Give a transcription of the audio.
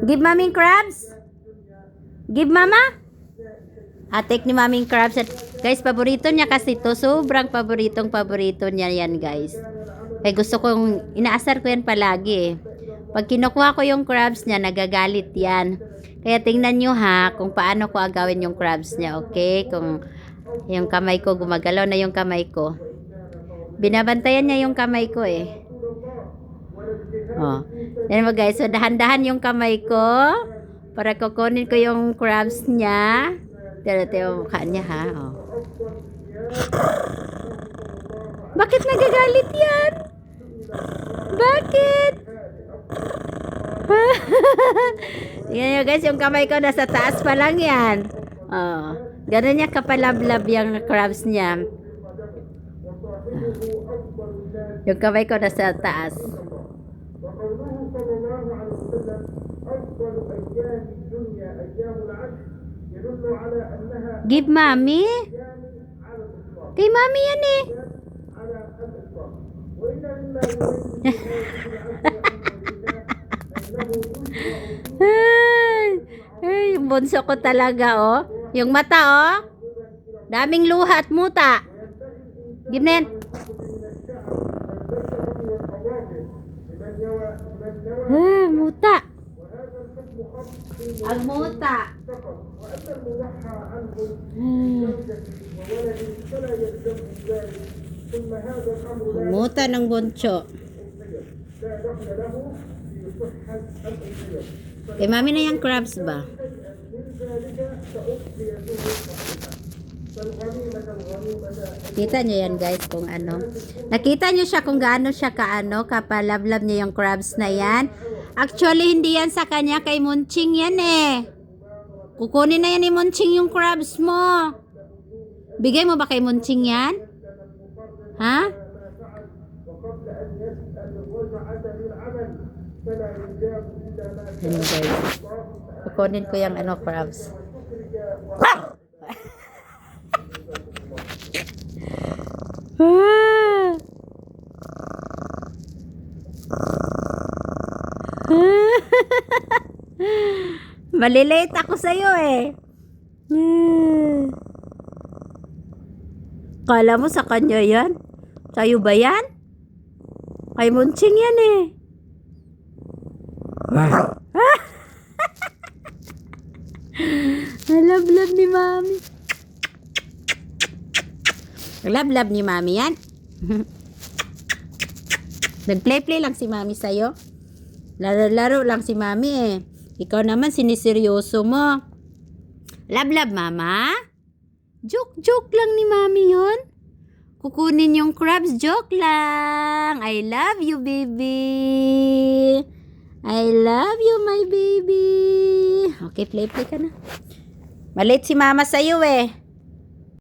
Give maming crabs. Give mama. Take ni maming crabs. At guys, paborito niya kasi ito. Sobrang paborito niya yan, guys. Kaya gusto kong, inaasar ko yan palagi eh. Pag kinukuha ko yung crabs niya, nagagalit yan. Kaya tingnan nyo ha, kung paano ko agawin yung crabs niya, okay? Kung yung kamay ko, gumagalaw na yung kamay ko. Binabantayan niya yung kamay ko eh. Oh. Yan mo guys, so dahan-dahan yung kamay ko para kukunin ko yung crabs niya. Tira yung mukha niya ha. Oh. Bakit nagagalit yan? Bakit? Tingnan nyo guys, yung kamay ko nasa taas pa lang yan. Oh. Ganun niya kapalablab yung crabs niya. Yung kamay ko nasa taas. Give mommy. Kay mommy yan eh. Ay, yung bunso ko talaga oh. Yung mata oh. Daming luha at muta. Gimnen. Muta. Ang muta. Ang muta ng bunso. Kay mami na yung crabs ba? Kita nyo yan guys kung ano. Nakita nyo siya kung gaano siya kapalablab niya yung crabs na yan. Actually hindi yan sa kanya, kay Munching yan eh. Kukunin na yan ni Munching yung crabs mo. Bigay mo ba kay Munching yan? Ha? Ano guys? Kukunin ko yung crabs. Malilate ako sa'yo eh. Kala mo sa kanya yan? Sa'yo ba yan? Kay Munching yan eh. Lablab ni mami. Lablab ni mami yan. Nag-play lang si mami sa'yo. Laro lang si mami eh. Ikaw naman siniseryoso mo. Lablab mama. Joke lang ni mami yun. Kukunin yung crabs, joke lang. I love you baby. I love you my baby. Okay, play ka na. Malit si mama sa'yo eh.